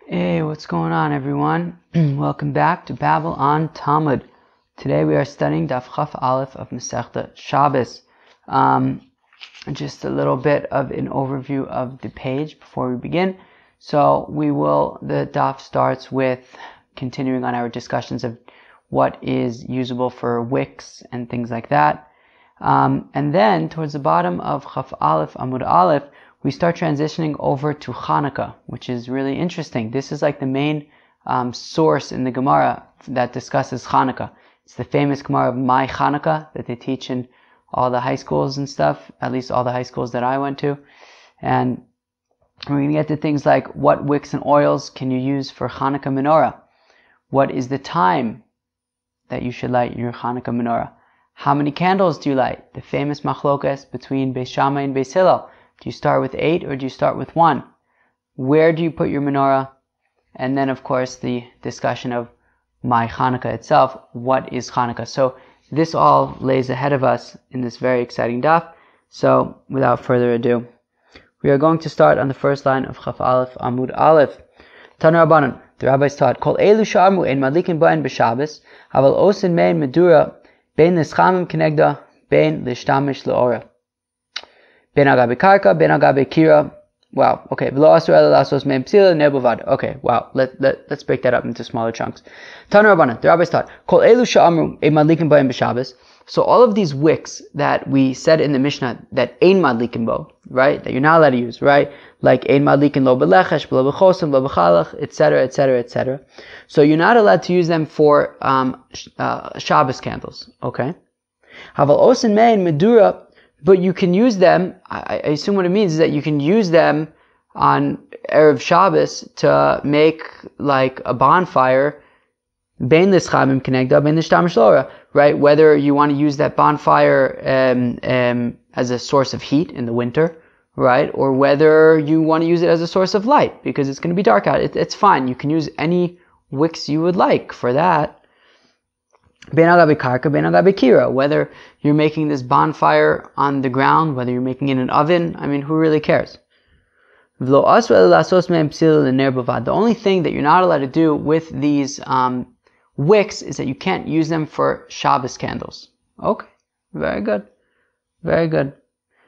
Hey, what's going on, everyone? Welcome back to Babel on Talmud. Today we are studying Daf Chaf Aleph of Masechta Shabbos. Just a little bit of an overview of the page before we begin. So the Daf starts with continuing on our discussions of what is usable for wicks and things like that. And then towards the bottom of Chaf Aleph Amud Aleph, we start transitioning over to Hannukah, which is really interesting. This is like the main source in the Gemara that discusses Hannukah. It's the famous Gemara of My Hannukah that they teach in all the high schools and stuff, at least all the high schools that I went to. And we're going to get to things like what wicks and oils can you use for Hannukah menorah? What is the time that you should light your Hannukah menorah? How many candles do you light? The famous machlokas between Beis Shammai and Beis Hillel. Do you start with 8 or do you start with 1? Where do you put your menorah? And then, of course, the discussion of my Hannukah itself. What is Hannukah? So this all lays ahead of us in this very exciting daf. So without further ado, we are going to start on the first line of Chaf Aleph Amud Aleph. Tanu Rabbanan, the rabbis taught, Kol elu sha'armu ein madlikin ba'en b'Shabbos, aval osin mein medura bein l'schamim kenegda bein l'shtamish le'ora. Ben agabe karka, ben agabe kira. Wow. Okay. Okay. Wow. Let's break that up into smaller chunks. Tanu Rabbanan, the rabbis taught, Kol elu sha'amru ein madlikin ba'en b'Shabbos. So all of these wicks that we said in the Mishnah that ein madlikin bo, right? That you're not allowed to use, right? Like ein madlikin lo belechesh, lo bechosim, lo bechalach, etc., etc., etc. So you're not allowed to use them for Shabbos candles. Okay. Haval osin mein medura. But you can use them, I assume what it means is that you can use them on Erev Shabbos to make like a bonfire, bein l'schamim kenegda, bein l'shtamish le'ora, right? Whether you want to use that bonfire as a source of heat in the winter, right? Or whether you want to use it as a source of light, because it's going to be dark out. It's fine. You can use any wicks you would like for that. Ben agabe karka, ben agabe kira. Whether you're making this bonfire on the ground, whether you're making it in an oven, I mean, who really cares? The only thing that you're not allowed to do with these wicks is that you can't use them for Shabbos candles. Okay, very good. Very good.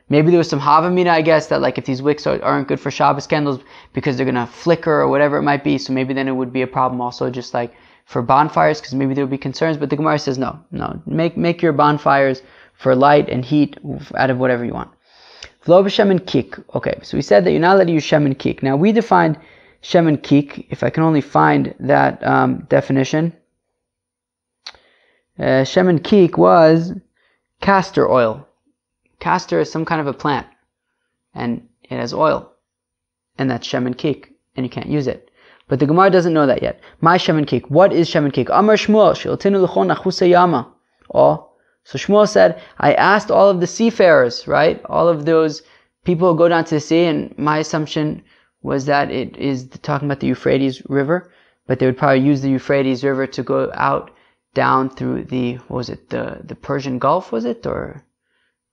Maybe there was some Havamina, I guess, that like if these wicks aren't good for Shabbos candles because they're going to flicker or whatever it might be, so maybe then it would be a problem also just like for bonfires, because maybe there would be concerns, but the Gemara says no. Make your bonfires for light and heat out of whatever you want. V'lo b'shemen kik. Okay, so we said that you're not allowed to use shemen kik. Now we defined shemen kik, if I can only find that definition. Shemen kik was castor oil. Castor is some kind of a plant, and it has oil, and that's shemen kik, and you can't use it. But the Gemara doesn't know that yet. My shemen kik. What is shemen kik? Amar Shmuel, shiltinu l'chon achusa yama. Oh, so Shmuel said, I asked all of the seafarers, right? All of those people who go down to the sea, and my assumption was that it is talking about the Euphrates River, but they would probably use the Euphrates River to go out down through the Persian Gulf, was it? Or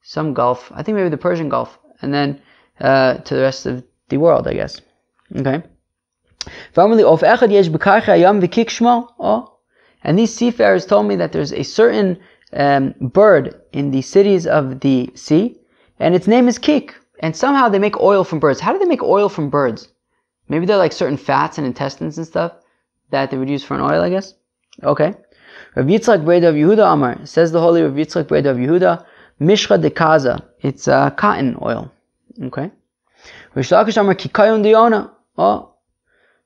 some Gulf. I think maybe the Persian Gulf. And then to the rest of the world, I guess. Okay. And these seafarers told me that there's a certain bird in the cities of the sea, and its name is kik. And somehow they make oil from birds. How do they make oil from birds? Maybe they're like certain fats and intestines and stuff that they would use for an oil, I guess. Okay. Rav Yitzchak Breda of Yehuda Amar, says the holy Rav Yitzchak Breda of Yehuda, Mishcha de Kaza. It's cotton oil. Okay. Rish Lakish Amar kikayon diona. Oh.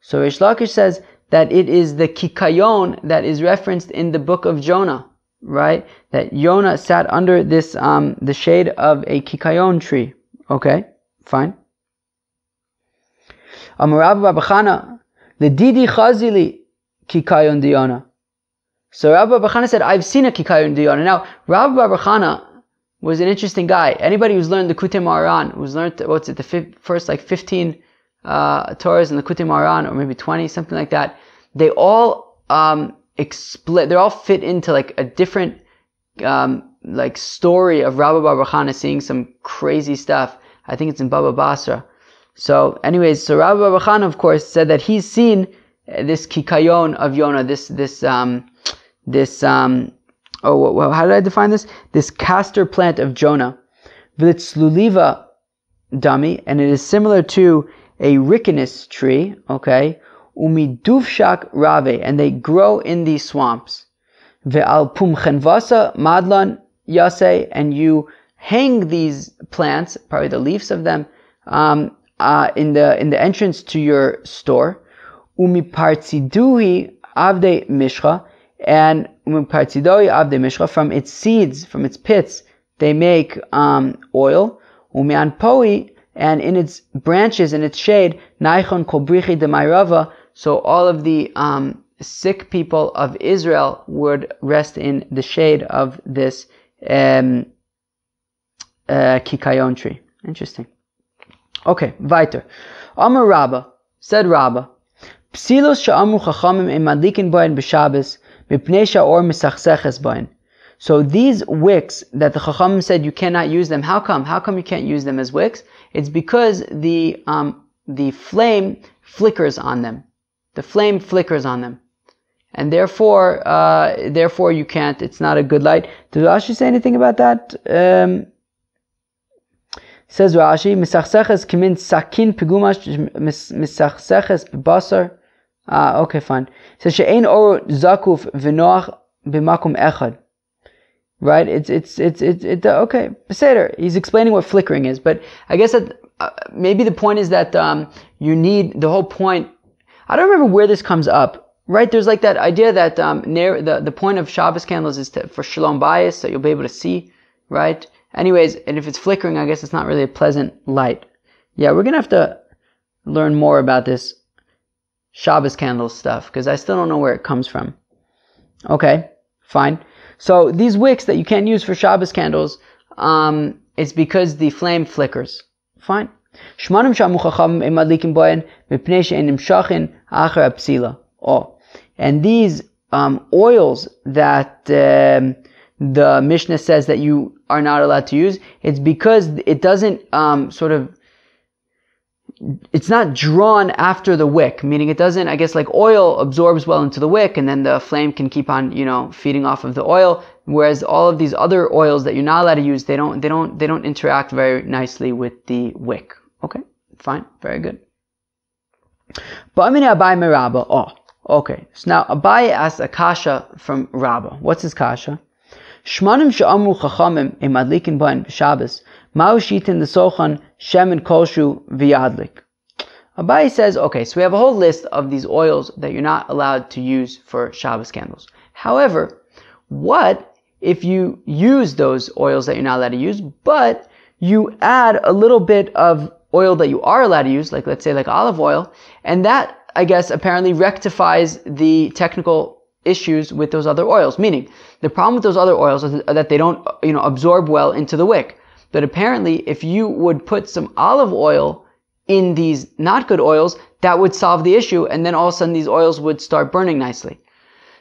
So Rish Lakish says that it is the kikayon that is referenced in the book of Jonah, right? That Jonah sat under this, the shade of a kikayon tree. Okay, fine. Amar Rabba Chana, the didi chazili kikayon diona. So Rabba Chana said, I've seen a kikayon diona. Now, Rabba Chana was an interesting guy. Anybody who's learned the Kutei Moharan, who's learned, the first like 15 Torahs in the Kutei Moharan, or maybe 20, something like that, they all they're all fit into like a different story of Rabbi Bar Chana seeing some crazy stuff. I think it's in Baba Basra. So anyways, so Rabbi Bar Chana, of course, said that he's seen this kikayon of Yonah, how did I define this? This castor plant of Jonah. V'litzluliva dami, and it is similar to a ricinus tree, okay? Umiduvshak rave, and they grow in these swamps. Ve'al pumchenvasa madlan yase, and you hang these plants, probably the leaves of them, in the entrance to your store. Umipartziduhi avde mishcha, and umipartzidoi avde mishcha, from its seeds, from its pits, they make oil. Umianpoi, and in its branches, in its shade, naichon kolbrichi de mayrava, so all of the sick people of Israel would rest in the shade of this kikayon tree. Interesting. Okay, weiter. Amar Rabba, said Rabba, Psilos sha'amru chachamim im madlikin boin b'Shabbos mipnei sha'or misachseches boin. So these wicks that the chachamim said you cannot use them, how come? How come you can't use them as wicks? It's because the flame flickers on them. The flame flickers on them. And therefore you can't, it's not a good light. Does Rashi say anything about that? Says Rashi, Misachseches kimin sakin pigumash misachseches b'basar. Okay, fine. Says she'ein or zakuf v'noach b'makum echad. Right? It's okay. Beseder. He's explaining what flickering is, but I guess that maybe the point is that you need the whole point. I don't remember where this comes up. Right? There's like that idea that the point of Shabbos candles is for shalom bayis, so you'll be able to see. Right? Anyways, and if it's flickering, I guess it's not really a pleasant light. Yeah, we're going to have to learn more about this Shabbos candle stuff, because I still don't know where it comes from. Okay, fine. So these wicks that you can't use for Shabbos candles, it's because the flame flickers. Fine. Oh, and these oils that the Mishnah says that you are not allowed to use, it's because it doesn't it's not drawn after the wick, meaning it doesn't, I guess, like oil absorbs well into the wick and then the flame can keep on, feeding off of the oil, whereas all of these other oils that you're not allowed to use, they don't interact very nicely with the wick. Okay, fine, very good. But Abai, oh, okay. So now Abai asks a kasha from Rabba. What's his kasha? Shmanim she'amru chachamim im adlikin boin b'Shabbos ma'u shitin l'sochan shemen kolshu v'yadlik. Abai says, okay, so we have a whole list of these oils that you're not allowed to use for Shabbos candles. However, what if you use those oils that you're not allowed to use, but you add a little bit of oil that you are allowed to use, like let's say like olive oil, and that, I guess, apparently rectifies the technical issues with those other oils, meaning the problem with those other oils is that they don't, absorb well into the wick. But apparently, if you would put some olive oil in these not good oils, that would solve the issue, and then all of a sudden these oils would start burning nicely.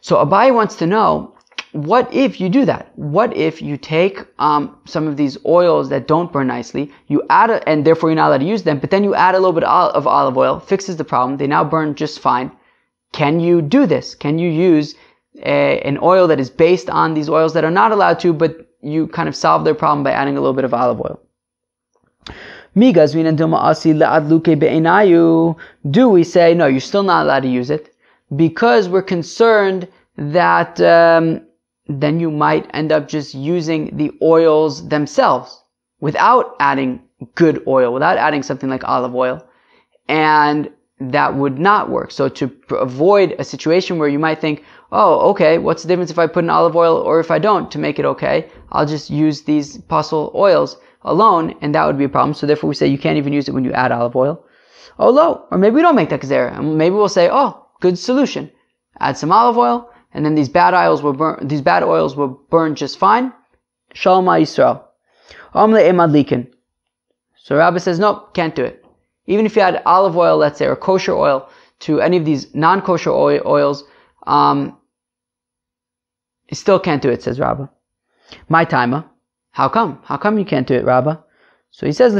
So Abai wants to know, what if you do that? What if you take some of these oils that don't burn nicely, you add and therefore you're not allowed to use them, but then you add a little bit of olive oil, fixes the problem, they now burn just fine. Can you do this? Can you use an oil that is based on these oils that are not allowed to, but you kind of solve their problem by adding a little bit of olive oil? Do we say, no, you're still not allowed to use it, because we're concerned that then you might end up just using the oils themselves without adding good oil, without adding something like olive oil, and that would not work. So to avoid a situation where you might think, oh, okay, what's the difference if I put in olive oil or if I don't to make it okay? I'll just use these pasul oils alone, and that would be a problem. So therefore we say you can't even use it when you add olive oil. Oh, no. Or maybe we don't make that gzera, and maybe we'll say, oh, good solution. Add some olive oil, and then these bad oils will burn just fine. Shalom Yisrael. So Rabbi says, nope, can't do it. Even if you add olive oil, let's say, or kosher oil to any of these non-kosher oils, you still can't do it, says Rabba. My timer. How come? How come you can't do it, Rabba? So he says,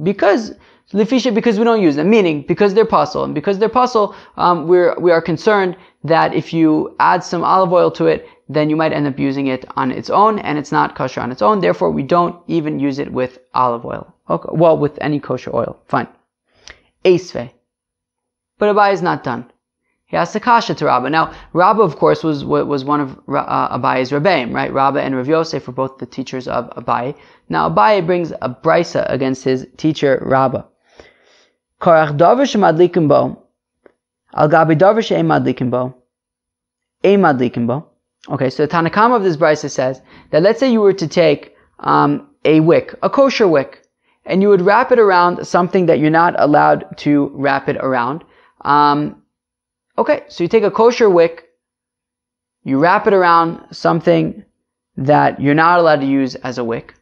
because Lefisha, because we don't use them, meaning because they're puzzle, and because they're puzzle, we are concerned that if you add some olive oil to it, then you might end up using it on its own, and it's not kosher on its own. Therefore, we don't even use it with olive oil. Okay, well, with any kosher oil, fine. Esve, but Abaye is not done. He has the kasha to Rabbah. Now, Rabbah, of course, was one of Abaye's Rebbeim, right? Rabbah and Rav Yosef were both the teachers of Abaye. Now, Abaye brings a brisa against his teacher Rabbah. Korach davar shemadlikim bo, al gabi davar she'ein madlikim bo, ein madlikim bo. Okay, so the Tanakama of this brisa says that let's say you were to take a wick, a kosher wick, and you would wrap it around something that you're not allowed to wrap it around. Okay, so you take a kosher wick, you wrap it around something that you're not allowed to use as a wick.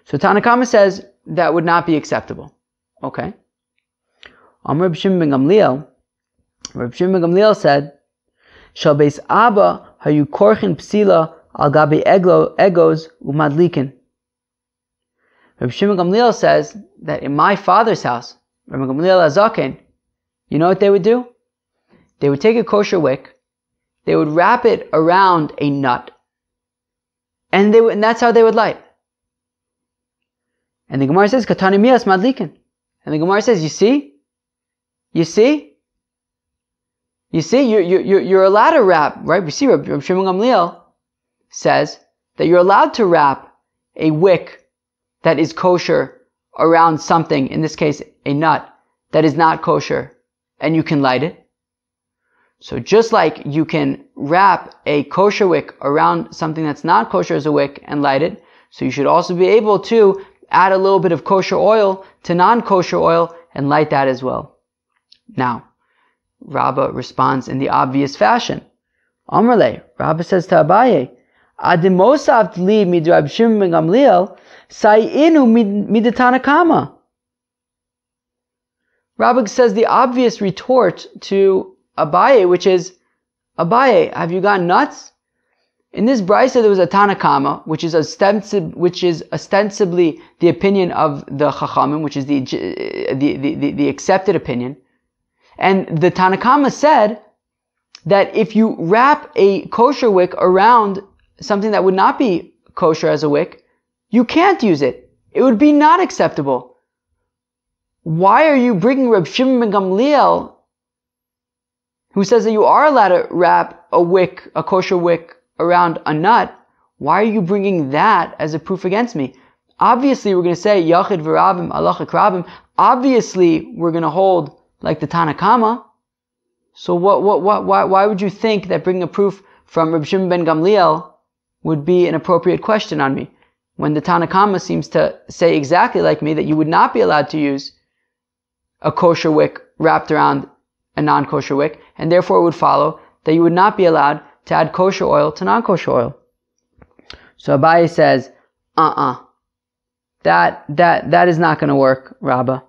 So Tanakama says that would not be acceptable. Okay. Reb Shimon ben Gamliel said, Shal beis Abba hayu korchin psila al gabi egos umadlikin. Reb Shimon ben Gamliel says that in my father's house, Reb Gamliel Azaken, you know what they would do? They would take a kosher wick, they would wrap it around a nut, and that's how they would light. And the Gemara says, Katani mias madlikin. And the Gemara says, you see, you're allowed to wrap, right? We see Reb Shimon Gamliel says that you're allowed to wrap a wick that is kosher around something, in this case, a nut that is not kosher, and you can light it. So just like you can wrap a kosher wick around something that's not kosher as a wick and light it, so you should also be able to add a little bit of kosher oil to non-kosher oil and light that as well. Now, Rabbah responds in the obvious fashion. Amrle, Rabbah says to Abaye, Adimosav li mid Reb Shimon ben Gamliel, sayinu mid Tanakama. Rabbah says the obvious retort to Abaye, which is, Abaye, have you gone nuts? In this brisa there was a Tanakama, which is ostensibly the opinion of the Chachamim, which is the accepted opinion. And the Tanakama said that if you wrap a kosher wick around something that would not be kosher as a wick, you can't use it. It would be not acceptable. Why are you bringing Reb Shimon ben Gamliel, who says that you are allowed to wrap a wick, a kosher wick, around a nut? Why are you bringing that as a proof against me? Obviously, we're going to say, Yachid v'Ravim, Alachik Rabim. Obviously, we're going to hold like the Tanakama. So why would you think that bringing a proof from Reb Shimon ben Gamliel would be an appropriate question on me? When the Tanakama seems to say exactly like me that you would not be allowed to use a kosher wick wrapped around a non-kosher wick, and therefore it would follow that you would not be allowed to add kosher oil to non-kosher oil. So Abaye says, that is not going to work, Rabbah.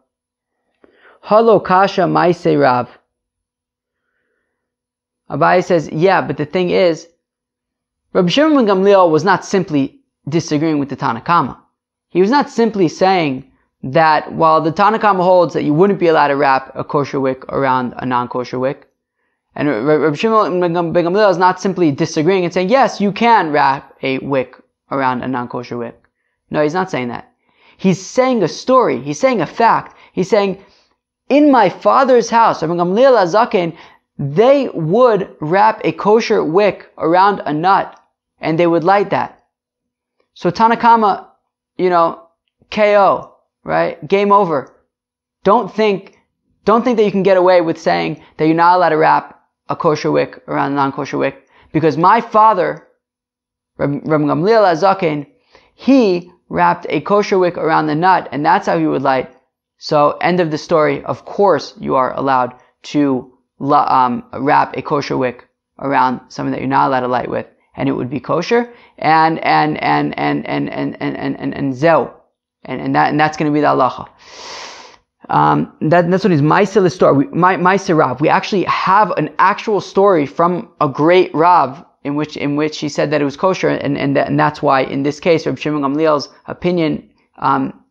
Halo kasha maisei Rav. Abaye says, yeah, but the thing is, Rabbi Shimon ben Gamliel was not simply disagreeing with the Tanakama. He was not simply saying that while the Tanakama holds that you wouldn't be allowed to wrap a kosher wick around a non-kosher wick, and Rabbi Shimon ben Gamliel is not simply disagreeing and saying, yes, you can wrap a wick around a non-kosher wick. No, he's not saying that. He's saying a story. He's saying a fact. He's saying, in my father's house, Rabbi Gamliel Azaken, they would wrap a kosher wick around a nut, and they would light that. So Tanakama, KO, right? Game over. Don't think that you can get away with saying that you're not allowed to wrap a kosher wick around a non-kosher wick, because my father, Rabbi Gamliel Azaken, he wrapped a kosher wick around the nut, and that's how he would light. So, end of the story. Of course, you are allowed to wrap a kosher wick around something that you're not allowed to light with, and it would be kosher. And zeu, and that's going to be the halacha. That's what is Maisel story. Maisel Rav. We actually have an actual story from a great Rav in which he said that it was kosher, and that's why in this case, Reb Shimon Gamliel's opinion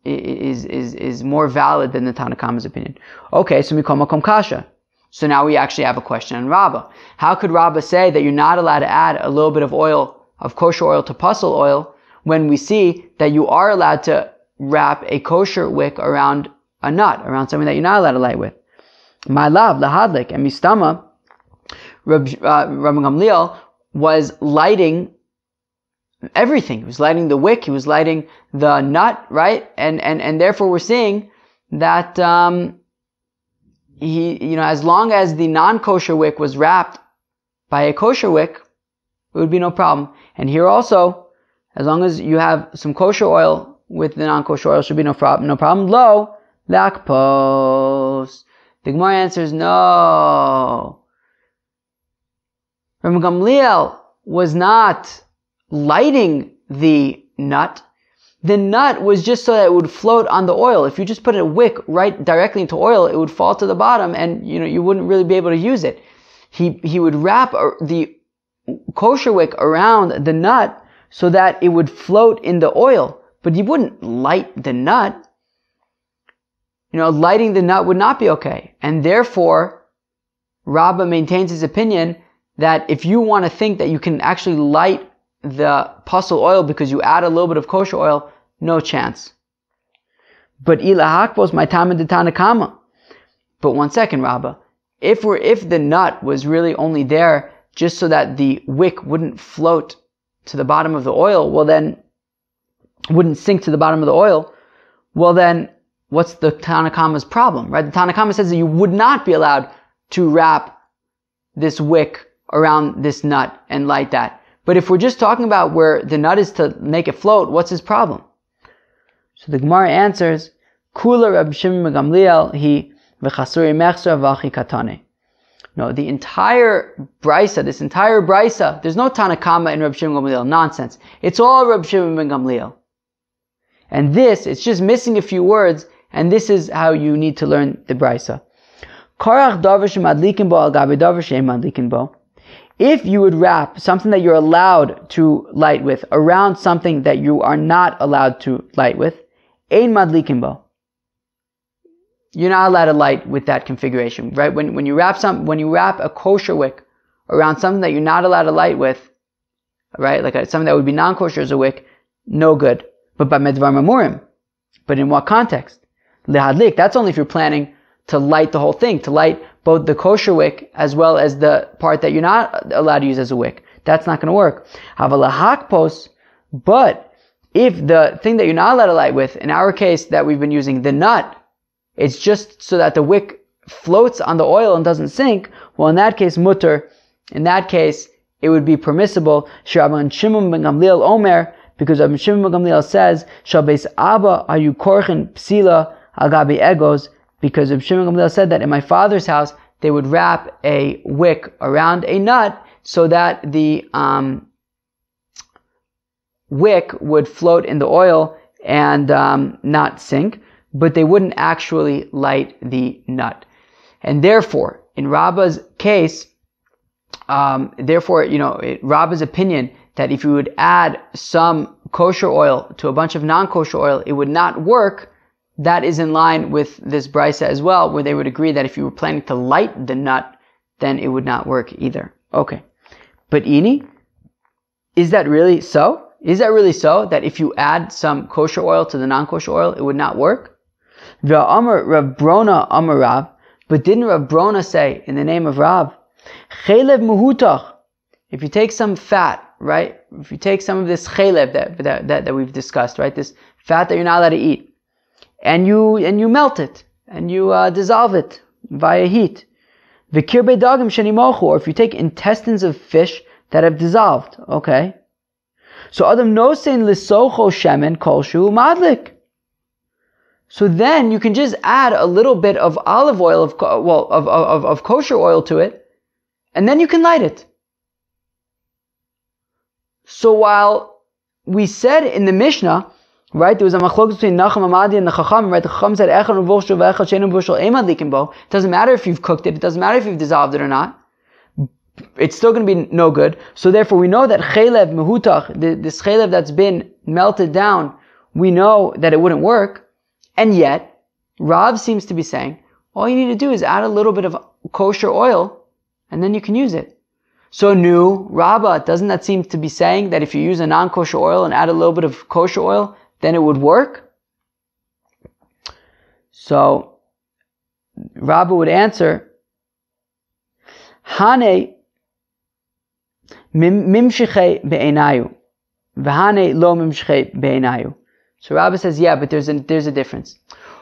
is more valid than the Hannukah's opinion. Okay, so Mikol Makom Kasha. So now we actually have a question on Rabbah. How could Rabbah say that you're not allowed to add a little bit of oil, of kosher oil to pasul oil, when we see that you are allowed to wrap a kosher wick around a nut, around something that you're not allowed to light with? My love, lahadlik, and mistama, Rabbi Gamliel was lighting everything. He was lighting the wick, he was lighting the nut, right? And therefore we're seeing that, as long as the non-kosher wick was wrapped by a kosher wick, it would be no problem. And here also, as long as you have some kosher oil with the non-kosher oil, should be no problem. Lo, lakpos. The Gemara answers no. Rabbi Gamliel was not lighting the nut. The nut was just so that it would float on the oil. If you just put a wick right directly into oil, it would fall to the bottom and you wouldn't really be able to use it. He would wrap the kosher wick around the nut so that it would float in the oil, but he wouldn't light the nut. Lighting the nut would not be okay. And therefore, Rabbah maintains his opinion that if you want to think that you can actually light the pasul oil because you add a little bit of kosher oil, no chance. But ilahakbos my time in the Hannukah. But one second, Rabbah. If the nut was really only there just so that the wick wouldn't float to the bottom of the oil, well then, wouldn't sink to the bottom of the oil, well then, what's the Hannukah's problem, right? The Hannukah says that you would not be allowed to wrap this wick around this nut and light that. But if we're just talking about where the nut is to make it float, what's his problem? So the Gemara answers, Kula Reb Shimon Gamliel he v'chasuri mechzer v'achi katane. No, the entire brisa, there's no Hannukah in Reb Shimon Gamliel. Nonsense. It's all Reb Shimon ben Gamliel. And it's just missing a few words, and this is how you need to learn the brisa. Karach davar shemadlikin bo al gabi davar she'ein madlikin bo. If you would wrap something that you're allowed to light with around something that you are not allowed to light with, ein madlikin bo. You're not allowed to light with that configuration, right? When you wrap a kosher wick around something that you're not allowed to light with, right? Like something that would be non-kosher as a wick, no good. But by medvar mamurim. But in what context? Lehadlik, that's only if you're planning to light the whole thing, to light both the kosher wick as well as the part that you're not allowed to use as a wick. That's not going to work. Havalahakpos, but if the thing that you're not allowed to light with, in our case that we've been using, the nut, it's just so that the wick floats on the oil and doesn't sink, well in that case, mutter, in that case, it would be permissible. Sh'Rabban Shimon ben Gamliel Omer, because Rabbi Shimon ben Gamliel says, Shabes Abba ayu korchen psila agabi egos, because Rabbi Shimon ben Gamliel said that in my father's house, they would wrap a wick around a nut so that the wick would float in the oil and not sink, but they wouldn't actually light the nut. And therefore, in Rabbah's case, Rabbah's opinion that if you would add some kosher oil to a bunch of non-kosher oil, it would not work. That is in line with this brisa as well, where they would agree that if you were planning to light the nut, then it would not work either. Okay. But Ini, is that really so? Is that really so? That if you add some kosher oil to the non-kosher oil, it would not work? V'amar Rav Brona Amar Rav, but didn't Rav Brona say, in the name of Rav, Chelev muhutach, if you take some fat, right? If you take some of this chelev that we've discussed, right? This fat that you're not allowed to eat, and you melt it, and you dissolve it via heat. V'kirbe dagim shenimochu, or if you take intestines of fish that have dissolved, okay? So Adam nosein lisocho shemen kolshu madlik. So then you can just add a little bit of olive oil, of kosher oil to it, and then you can light it. So while we said in the Mishnah, right, there was a machlokes between Nachum Amadi and the Chacham, right? The Chacham said, Echad uvushel ve'echad she'einu uvushel ein madlikin bo. It doesn't matter if you've cooked it, it doesn't matter if you've dissolved it or not. It's still going to be no good. So therefore we know that chelev mehutach, this chelev that's been melted down, we know that it wouldn't work. And yet, Rav seems to be saying, all you need to do is add a little bit of kosher oil, and then you can use it. So Rabbah, doesn't that seem to be saying that if you use a non-kosher oil and add a little bit of kosher oil, then it would work? So Rabbah would answer, Hane mimshche be'enayu, v'hane lo mimshche be'enayu. So Rabbah says, yeah, but there's a difference.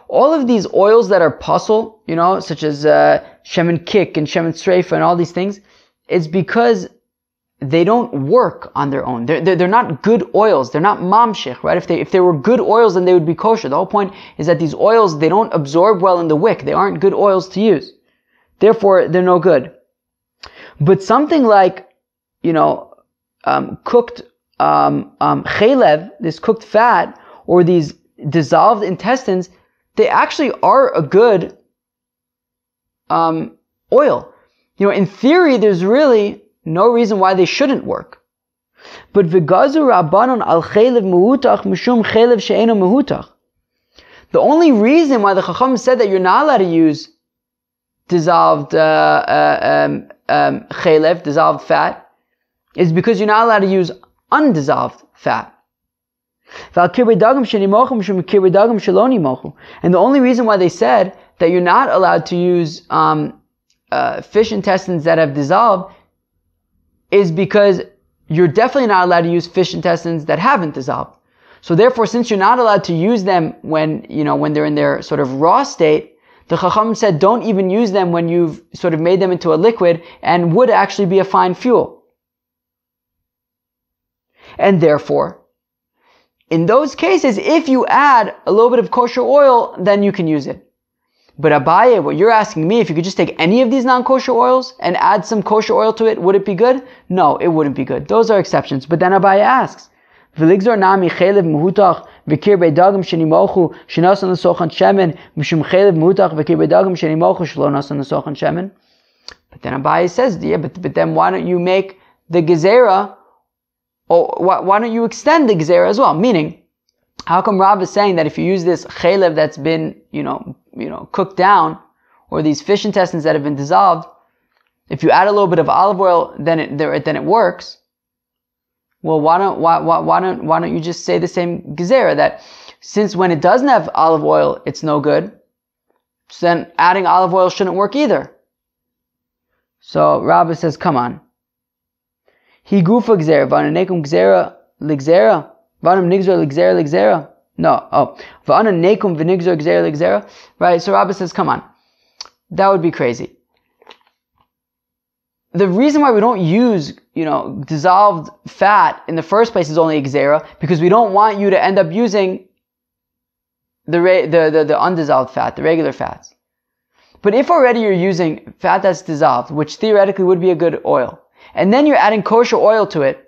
All of these oils that are puzzle, such as shemen kik and shemen sreifa and all these things, it's because they don't work on their own. They're not good oils. They're not mamshich, right? If they were good oils, then they would be kosher. The whole point is that these oils, they don't absorb well in the wick. They aren't good oils to use. Therefore, they're no good. But something like, cooked chalev, this cooked fat, or these dissolved intestines, they actually are a good oil. In theory, there's really no reason why they shouldn't work. But v'gazu rabbanon al chalev mehutach mishum chalev she'eno mehutach. The only reason why the Chacham said that you're not allowed to use dissolved chalev, dissolved fat, is because you're not allowed to use undissolved fat. And the only reason why they said that you're not allowed to use fish intestines that have dissolved is because you're definitely not allowed to use fish intestines that haven't dissolved. So therefore, since you're not allowed to use them when they're in their sort of raw state, the Chacham said don't even use them when you've sort of made them into a liquid and would actually be a fine fuel. And therefore, in those cases, if you add a little bit of kosher oil, then you can use it. But Abaye, what you're asking me, if you could just take any of these non-kosher oils and add some kosher oil to it, would it be good? No, it wouldn't be good. Those are exceptions. But then Abaye asks, V'ligzor nami chalev mehutach v'kir beidagim shenimochu shenasan l'sochan shemen mishum chalev mehutach v'kir beidagim shenimochu shelo nasan l'sochan shemen. But then Abaye says, yeah, but then why don't you make the gezerah, or why don't you extend the gezerah as well? Meaning, how come Rav is saying that if you use this chalev that's been, cooked down, or these fish intestines that have been dissolved, if you add a little bit of olive oil, then it works. Well, why don't you just say the same gezerah, that since when it doesn't have olive oil, it's no good, so then adding olive oil shouldn't work either. So Rav says, come on. Hi gufa gezerah, v'ananekum gezerah l'gzerah, v'anam nigzor l'gzerah l'gzerah. No, v'ana nekum v'nigzor gezerah l'gzerah. Right, so Rabbah says, come on. That would be crazy. The reason why we don't use, dissolved fat in the first place is only a gezerah, because we don't want you to end up using the undissolved fat, the regular fats. But if already you're using fat that's dissolved, which theoretically would be a good oil, and then you're adding kosher oil to it,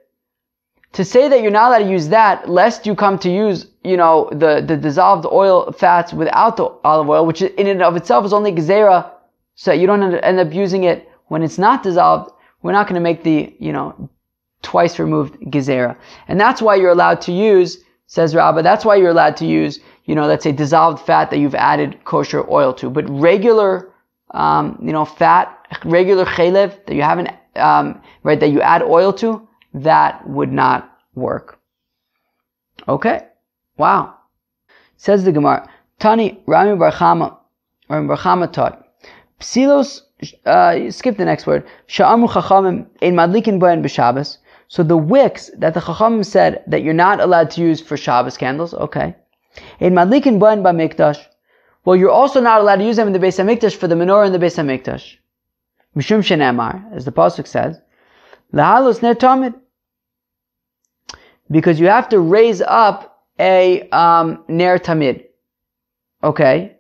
to say that you're not allowed to use that, lest you come to use, the dissolved oil fats without the olive oil, which in and of itself is only gezerah, so you don't end up using it when it's not dissolved, we're not going to make the, twice removed gezerah. And that's why you're allowed to use, says Rabbah, that's why you're allowed to use, let's say dissolved fat that you've added kosher oil to. But regular, fat, regular chalev that you haven't, that you add oil to, that would not work. Okay. Wow. Says the Gemara, Tani Rami Bar Chama taught, Psilos, skip the next word, Sha'amu Chachamim ein madlikin bohen b'Shabbos. So the wicks that the Chachamim said that you're not allowed to use for Shabbos candles, okay. Ein madlikin bohen b'Mikdash. Well, you're also not allowed to use them in the Beis HaMikdash for the menorah in the Beis HaMikdash. Mishum shenemar, as the pasuk says, Lahalos ner tamid. Because you have to raise up a ner tamid. Okay.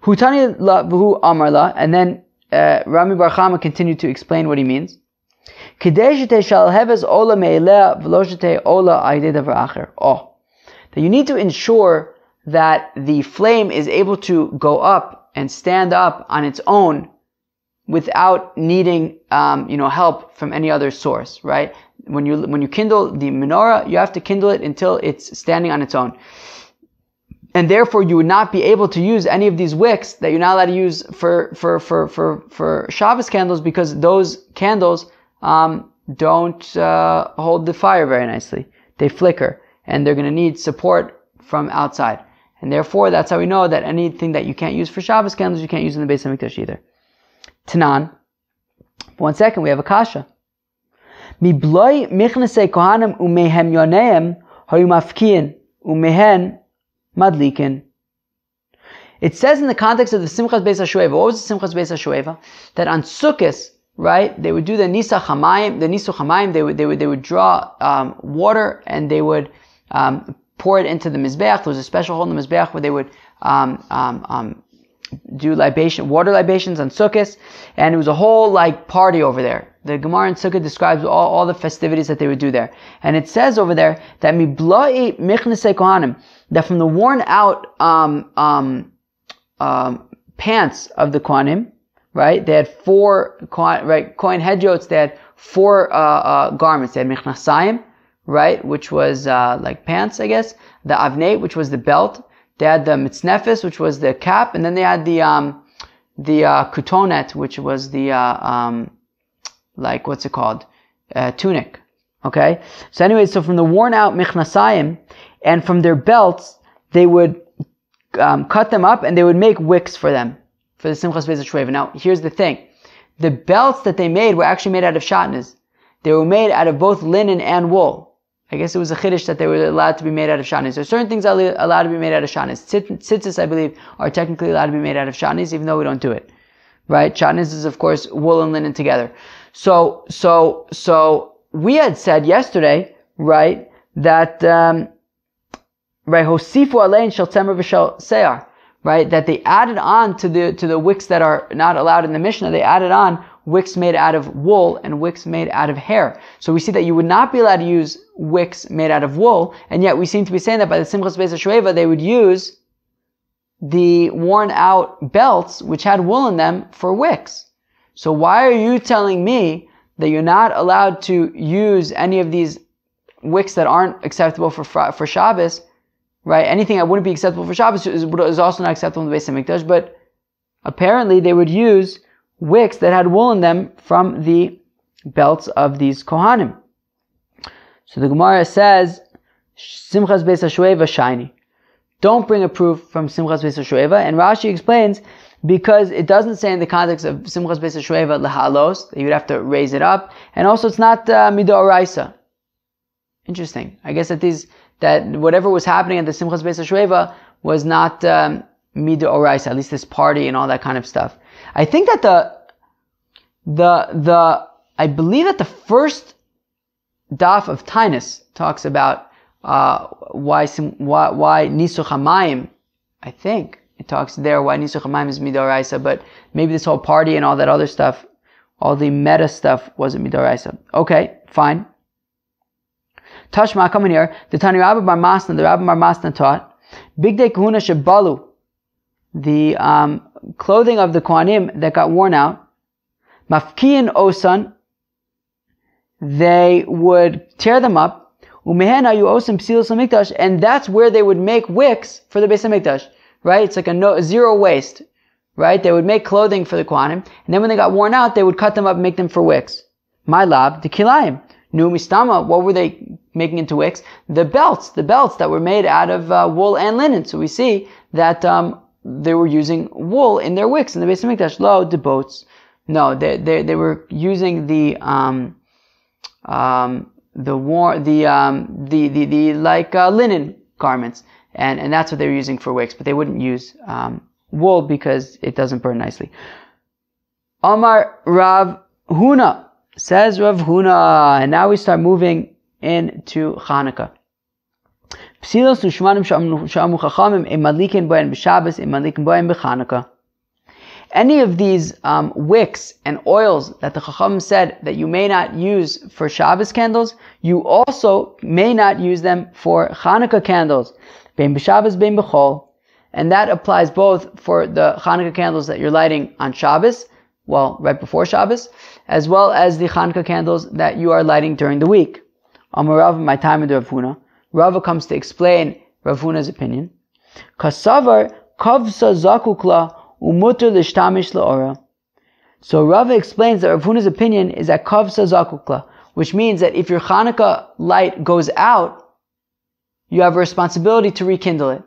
Hutani la v'hu amar la, and then Rami Bar Chama continued to explain what he means. That you need to ensure that the flame is able to go up and stand up on its own without needing help from any other source, right? When you kindle the menorah, you have to kindle it until it's standing on its own. and therefore you would not be able to use any of these wicks that you're not allowed to use for Shabbos candles, because those candles don't hold the fire very nicely. They flicker, and they're going to need support from outside. And therefore, that's how we know that anything that you can't use for Shabbos candles, you can't use in the Beis HaMikdash either. Tanan. 1 second, we have a kasha. Mibloi michnasei kohanim umehem yoneim hayu mafkiin umehen madlikin. It says in the context of the Simchas Beis HaShoeva, what was the Simchas Beis HaShoeva? That on Sukkot, right, they would do the Nisuch Hamayim, they would draw water, and they would pour it into the Mizbeach. There was a special hole in the Mizbeach where they would do water libations on Sukkot, and it was a whole party over there. The Gemara in Sukkot describes all the festivities that they would do there. And it says over there that Mibloi Michnasei Kohanim, that from the worn out pants of the Kohanim, right? They had 4 Kohen hedyotes. They had 4 garments. They had Michnasayim, right, which was like pants, I guess. The Avnei, which was the belt. They had the Mitznefes, which was the cap, and then they had the Kutonet, which was the what's it called? Tunic. Okay? So anyway, so from the worn out Michnasayim and from their belts, they would cut them up and they would make wicks for them, for the Simchas Beis HaShoeva. Now, here's the thing. The belts that they made were actually made out of shatnez. They were made out of both linen and wool. I guess it was a chiddush that they were allowed to be made out of shatnez. There are certain things that are allowed to be made out of shatnez. Tzitzis, I believe, are technically allowed to be made out of shatnez, even though we don't do it. Right? Shatnez is, of course, wool and linen together. So we had said yesterday, right, that, Hosifu alein shel tzemer v'shel se'ar, right, that they added on to the wicks that are not allowed in the Mishnah, they added on wicks made out of wool and wicks made out of hair. So we see that you would not be allowed to use wicks made out of wool, and yet we seem to be saying that by the Simchas Beis HaShoeva they would use the worn out belts which had wool in them for wicks. So why are you telling me that you're not allowed to use any of these wicks that aren't acceptable for Shabbos, right? Anything that wouldn't be acceptable for Shabbos is also not acceptable in the Beis HaMikdash, but apparently they would use wicks that had wool in them from the belts of these Kohanim. So the Gemara says, Simchas Beis HaShoeva shiny. Don't bring a proof from Simchas Beis HaShoeva, and Rashi explains, because it doesn't say in the context of Simchas Beis HaShoeva lehalos, that you'd have to raise it up, and also it's not midoraisa. Interesting. I guess that whatever was happening at the Simchas Beis HaShoeva was not midoraisa, at least this party and all that kind of stuff. I think that I believe that the first daf of Tainus talks about why Nisuch Hamayim. I think it talks there why Nisuch Hamayim is midoraisa, but maybe this whole party and all that other stuff, all the meta stuff, wasn't midoraisa. Okay, fine. Tashma, come in here. The Tani Rabbi Bar Masna, the Rabbi Bar Masna taught, Bigdei Kahuna Shebalu, the clothing of the Kohanim that got worn out, Mafkiin Osan, they would tear them up, Umehen Ayu Osan Psilos HaMikdash, and that's where they would make wicks for the Beis HaMikdash, right? It's like a zero waste, right? They would make clothing for the Kohanim, and then when they got worn out, they would cut them up and make them for wicks. My lab, the Kilayim. Nu Mistama, what were they making into wicks? The belts that were made out of wool and linen. So we see that they were using wool in their wicks in the Beis HaMikdash. Lo, the boats. No, they were using the linen garments, and that's what they were using for wicks. But they wouldn't use wool because it doesn't burn nicely. Amar Rav Huna, says Rav Huna, and now we start moving into Hannukah. Psilos u'shmanim sha'amu chachamim imadlikin bohen b'Shabbos imadlikin bohen b'Hannukah. Any of these wicks and oils that the Chacham said that you may not use for Shabbos candles, you also may not use them for Hannukah candles. Bein b'Shabbos, bein b'chol. And that applies both for the Hannukah candles that you're lighting on Shabbos, well, right before Shabbos, as well as the Hannukah candles that you are lighting during the week. Amar Rav, my time with Rav Huna. Rava comes to explain Rav Huna's opinion. Kasavar kavsa zakukla umutur lishtamish laora. So Rava explains that Rav Huna's opinion is that kavsa zakukla, which means that if your Hannukah light goes out, you have a responsibility to rekindle it.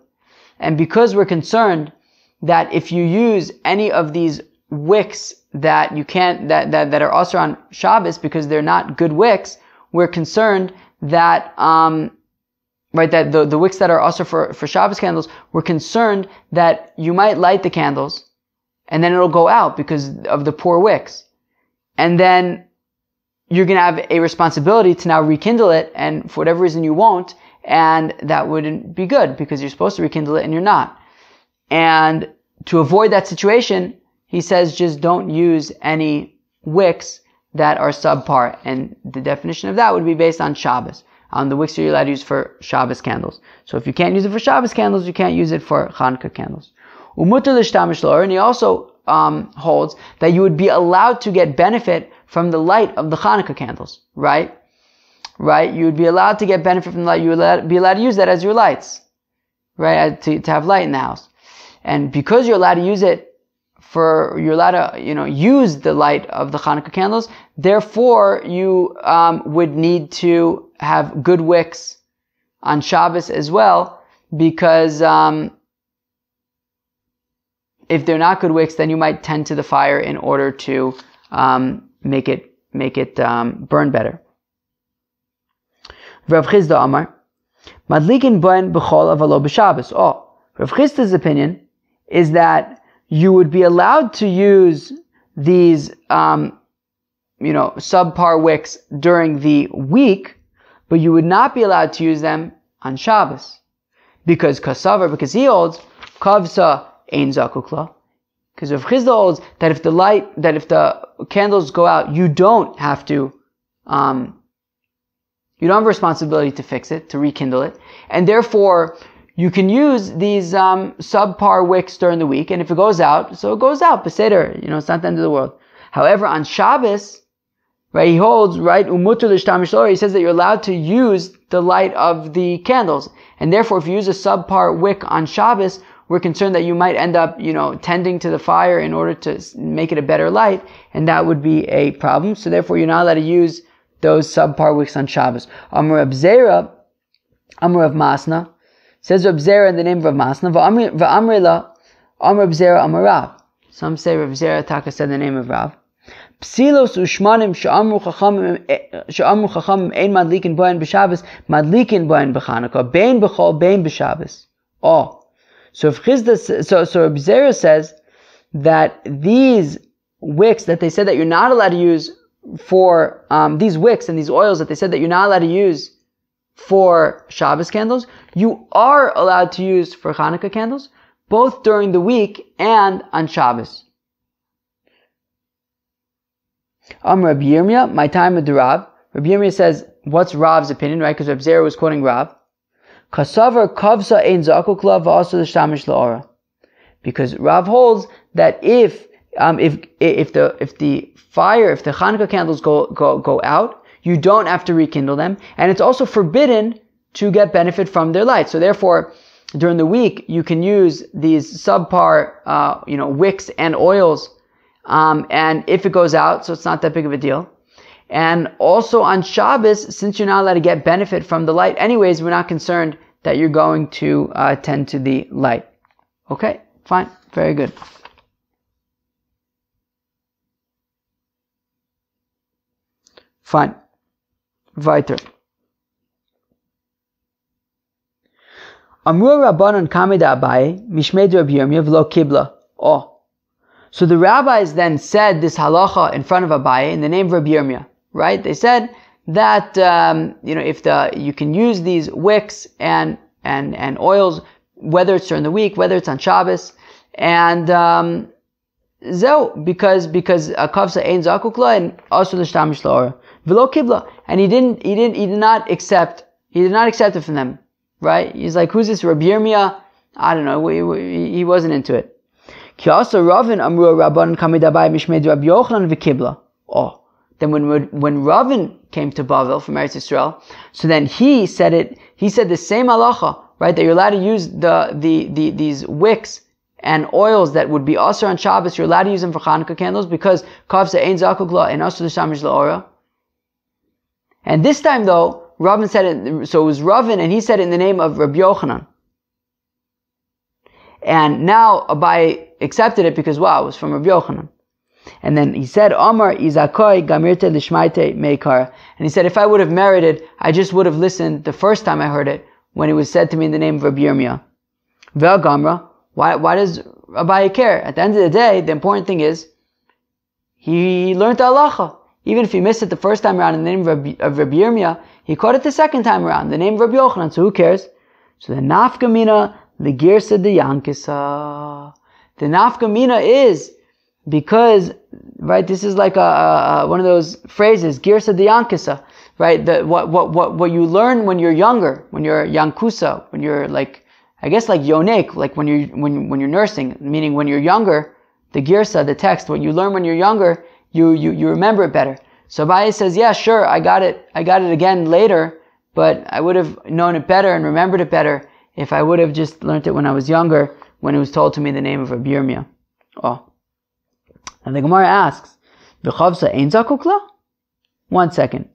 And because we're concerned that if you use any of these wicks that you can't, that are also on Shabbos because they're not good wicks, we're concerned that, that the wicks that are also for Shabbos candles, we're concerned that you might light the candles and then it'll go out because of the poor wicks. And then you're going to have a responsibility to now rekindle it, and for whatever reason you won't, and that wouldn't be good because you're supposed to rekindle it and you're not. And to avoid that situation, he says just don't use any wicks that are subpar. And the definition of that would be based on Shabbos, on the wicks you're allowed to use for Shabbos candles. So if you can't use it for Shabbos candles, you can't use it for Hannukah candles. And he also holds that you would be allowed to get benefit from the light of the Hannukah candles, right? You would be allowed to get benefit from the light. You would be allowed to use that as your lights, right? To have light in the house. And because you're allowed to use it you're allowed to, use the light of the Hannukah candles, therefore you would need to have good wicks on Shabbos as well, because if they're not good wicks, then you might tend to the fire in order to make it burn better. Rav Chizda Amar, Madlikin boin b'chol avalo b'Shabbos. Rav Chizda's opinion is that you would be allowed to use these, subpar wicks during the week, but you would not be allowed to use them on Shabbos. Because he holds, kavsa ein zakukla. Because Rav Chizda holds that if the candles go out, you don't have to, you don't have a responsibility to fix it, to rekindle it. And therefore, you can use these subpar wicks during the week, and if it goes out, so it goes out, beseder, it's not the end of the world. However, on Shabbos, right, he holds, right, umutur lishtamish laora, he says that you're allowed to use the light of the candles. And therefore, if you use a subpar wick on Shabbos, we're concerned that you might end up, tending to the fire in order to make it a better light, and that would be a problem. So therefore, you're not allowed to use those subpar wicks on Shabbos. Amar Rav Zera, Amar Rav Masna, says Rav Zera in the name of Rav Masna, V'amrila, Amar Rav Zera, Amar Rav. Some say Rav Zera Taka said the name of Rav. Psilos ushmanim she'amru chachamim ein madlikin boin b'Shabbos, madlikin boin b'Chanukah, bein b'chol, bein b'Shabbos. So if Chizda, so Rav Zera says that these wicks that they said that you're not allowed to use for, these wicks and these oils that they said that you're not allowed to use for Shabbos candles, you are allowed to use for Hannukah candles, both during the week and on Shabbos. Rabbi Yirmiyah, my time with the Rav. Rabbi Yirmiyah says, what's Rav's opinion, right? Because Rav Zera was quoting Rav. Kasavar kavsa ein zakukla v'asu l'shtamish laora. Because Rav holds that if the Hannukah candles go out, you don't have to rekindle them, and it's also forbidden to get benefit from their light. So therefore, during the week, you can use these subpar, wicks and oils, and if it goes out, so it's not that big of a deal. And also on Shabbos, since you're not allowed to get benefit from the light anyways, we're not concerned that you're going to tend to the light. Okay, fine, very good. Fine. Weiter. Amru Rabbanon Kameda Abaye, Mishmed Rabbi Yirmiyah V'lo Kibla. So the rabbis then said this halacha in front of Abaye in the name of Rabbi Yirmiyah, right? They said that, if you can use these wicks and oils, whether it's during the week, whether it's on Shabbos, and, because kavsa ein zakukla and also l'shtamish laora. V'lo kibla. And he did not accept it from them. Right? He's like, who's this Rabbi Yirmiyah? I don't know. He wasn't into it. Ki also Ravin amru Rabban kamid abai mishmed Rabbi Yochanan v'kibla. Then when Ravin came to Bavel from Eretz Yisrael, so then he said the same halacha right, that you're allowed to use these wicks and oils that would be also on Shabbos, you're allowed to use them for Hannukah candles because kavsa ein zakuk la and also the shamish laora. And this time though, Ravin said it, so it was Ravin and he said it in the name of Rabbi Yochanan. And now Abai accepted it because, wow, it was from Rabbi Yochanan. And then he said, Omar izakoi gamirte lishmaite meikar. And he said, if I would have merited, I just would have listened the first time I heard it when it was said to me in the name of Rabbi Yirmiyah. Vel gamra. Why does Abai care? At the end of the day, the important thing is, he learned the halacha. Even if he missed it the first time around in the name of Rabbi Yirmiyah, he caught it the second time around in the name of Rabbi Yochanan. So who cares? So the nafkamina, the girsa de yankisa. The nafkamina is because, right, this is like one of those phrases, girsa de yankisa, right? What you learn when you're younger, when you're yankusa, when you're like, I guess like yonek, like when you're nursing, meaning when you're younger, the girsa, the text, what you learn when you're younger, you remember it better. So Abaye says, yeah, sure, I got it again later, but I would have known it better and remembered it better if I would have just learned it when I was younger, when it was told to me in the name of Rabbi Yirmiyah. Oh. And the Gemara asks, V'chavsa ein zakuk la? 1 second.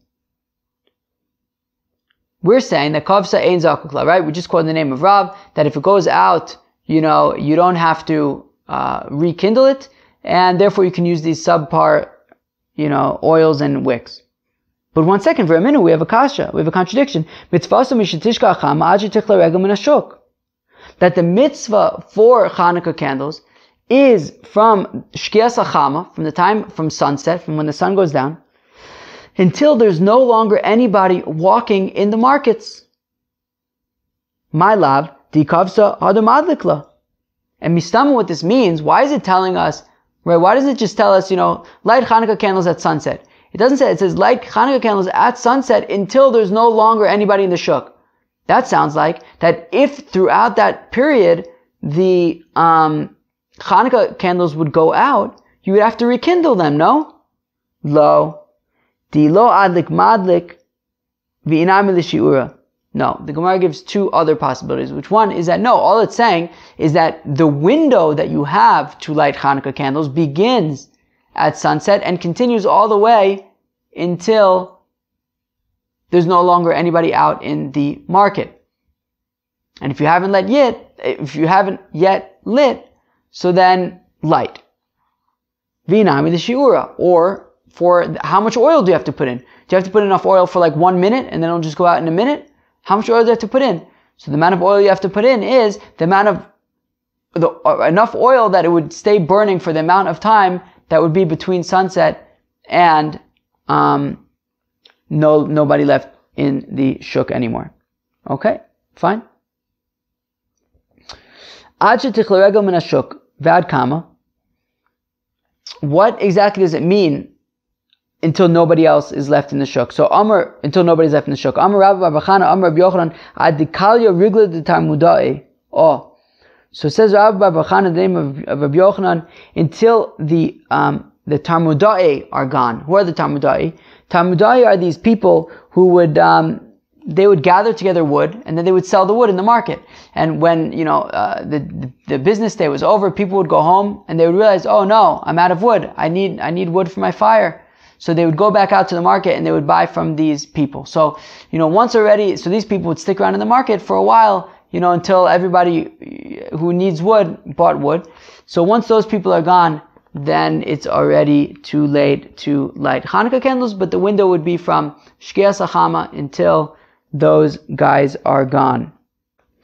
We're saying that kavsa ein zakuk la, right? We just quoted the name of Rav, that if it goes out, you don't have to rekindle it, and therefore you can use these subpar, oils and wicks. But 1 second, for a minute, we have a kasha, we have a contradiction. That the mitzvah for Hannukah candles is from shkias hachama, from sunset, from when the sun goes down, until there's no longer anybody walking in the markets. My love, di kavsa adam adlikla. And mistama, what this means, why is it telling us, right, why does it just tell us, light Hannukah candles at sunset? It doesn't say, it says light Hannukah candles at sunset until there's no longer anybody in the shuk. That sounds like that if throughout that period the Hannukah candles would go out, you would have to rekindle them, no? Lo. Di lo adlik madlik v'inam l'shiura. No, the Gemara gives two other possibilities. Which one is that no, all it's saying is that the window that you have to light Hannukah candles begins at sunset and continues all the way until there's no longer anybody out in the market. And if you haven't yet lit, so then light. V'inami the shiura. Or for how much oil do you have to put in? Do you have to put enough oil for like 1 minute and then it'll just go out in a minute? How much oil do you have to put in? So the amount of oil you have to put in is the amount of enough oil that it would stay burning for the amount of time that would be between sunset and nobody left in the shuk anymore. Okay, fine. What exactly does it mean until nobody else is left in the shuk? So until nobody's left in the shuk. Oh. So it says Rabbi Bar Bachana, the name of Rabbi Yochanan, until the Tarmudai are gone. Who are the Tarmudai? Tarmudai are these people who would they would gather together wood and then they would sell the wood in the market. And when the business day was over, people would go home and they would realize, oh no, I'm out of wood. I need wood for my fire. So they would go back out to the market and they would buy from these people. So so these people would stick around in the market for a while, until everybody who needs wood bought wood. So once those people are gone, then it's already too late to light Hannukah candles, but the window would be from Shkias HaChama until those guys are gone.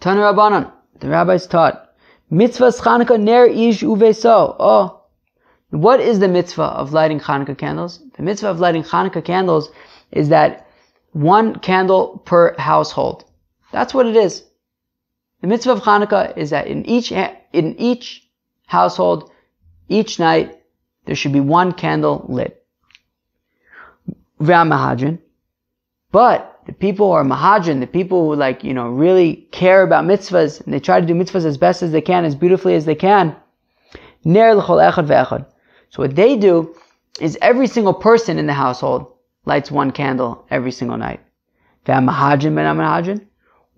Tana Rabbanan, the rabbis taught, Mitzvahs Hannukah ner ish uveso. Oh, what is the mitzvah of lighting Hannukah candles? The mitzvah of lighting Hannukah candles is that 1 candle per household. That's what it is. The mitzvah of Hannukah is that in each household, each night, there should be 1 candle lit. V'amahadrin. But the people who are mahadrin, the people who really care about mitzvahs, and they try to do mitzvahs as best as they can, as beautifully as they can, ner l'chol echad ve'echad. So what they do is every single person in the household lights 1 candle every single night. V'amahadrin ben amahadrin.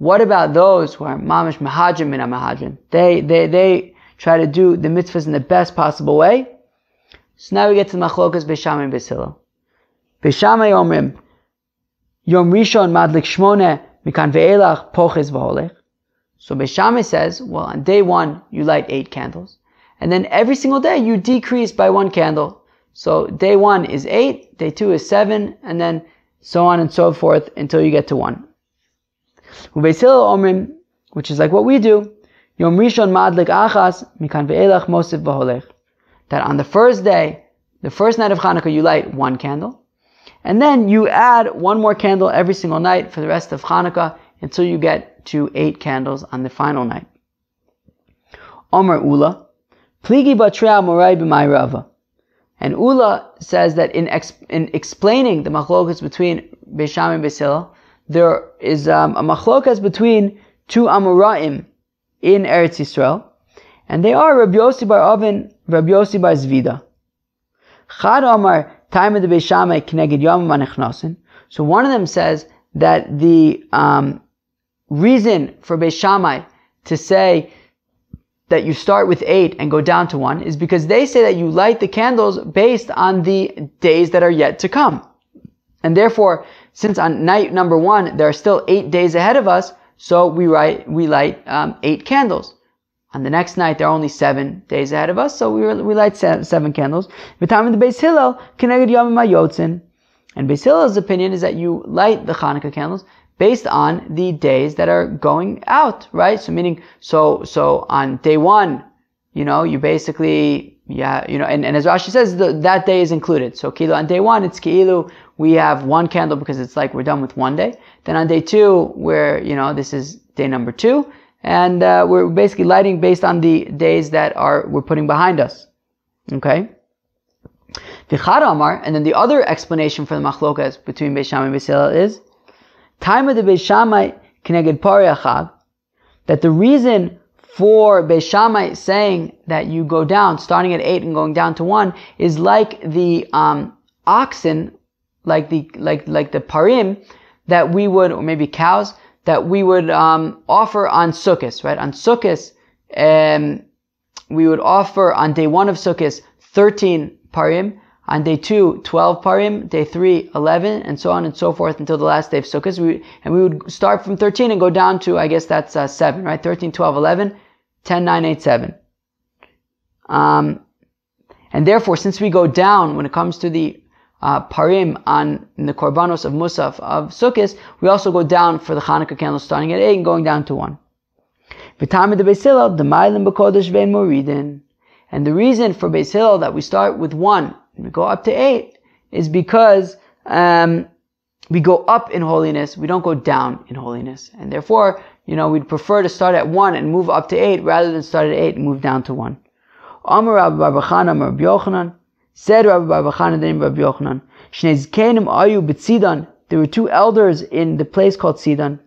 What about those who are mamish mahadrin min mahadrin? They try to do the mitzvahs in the best possible way. So now we get to the machlokas Beis Shammai and Beis Hillel. Beis Shammai omrim Yom Rishon madlik shmone mikan ve'elach poches v'holech. So Beis Shammai says, well, on day 1 you light 8 candles, and then every single day you decrease by 1 candle. So day 1 is 8, day 2 is 7, and then so on and so forth until you get to 1. Beis Hillel omrim, which is like what we do, Yom Rishon madlik achas mikan ve'elach mosif v'holech. That on the first day, the first night of Hannukah, you light 1 candle, and then you add 1 more candle every single night for the rest of Hannukah until you get to 8 candles on the final night. Omer Ula, Pligi Batrea Morai b'mai Rava. And Ula says that in explaining the machlokas between Beis Shammai and Beis Hillel, there is a machlokas between 2 Amoraim in Eretz Yisrael, and they are Rabbi Yossi bar Oven, Rabbi Yossi bar Zvida. Chad Omar Taima de Beis Shammai Kneged Yom Manechnasin. So one of them says that the reason for Beis Shammai to say that you start with 8 and go down to 1 is because they say that you light the candles based on the days that are yet to come. And therefore, since on night number 1 there are still 8 days ahead of us, so we light 8 candles. On the next night there are only 7 days ahead of us, so we light 7 candles. The time of the Beis Hillel Keneged Yom Mayotzin. And Beis Hillel's opinion is that you light the Hannukah candles based on the days that are going out, right? So meaning, so on day 1, you basically, and as Rashi says, that day is included. So Kilu, on day 1, it's Kilu, we have 1 candle because it's like we're done with 1 day. Then on day 2, where, this is day number 2, and we're basically lighting based on the days that we're putting behind us. Okay? V'chad Amar, and then the other explanation for the machlokas between Beis Shammai and Beis Hillel is Taima de Beis Shammai Kneged Parei Achag, that the reason for Beis Shammai saying that you go down, starting at 8 and going down to 1, is like the oxen, like the parim that we would, or maybe cows, that we would offer on Sukkot, right? On Sukkot, we would offer on day 1 of Sukkot 13 parim, on day 2, 12 parim, day 3, 11, and so on and so forth until the last day of Sukkot. We would start from 13 and go down to, I guess that's 7, right? 13, 12, 11, 10, 9, 8, 7. And therefore, since we go down when it comes to the parim in the korbanos of Musaf of Sukkot, we also go down for the Hannukah candles starting at 8 and going down to 1. And the reason for Beis Hillel that we start with 1 and we go up to 8 is because we go up in holiness, we don't go down in holiness. And therefore, we'd prefer to start at 1 and move up to 8 rather than start at 8 and move down to 1. Amar Rabbi Bar Chana Amar Rabbi Yochanan, said Rabbi Bar Chana then Rabbi Yochanan, Shnei Zkenim Ayu B'Tzidan, there were 2 elders in the place called Tzidan.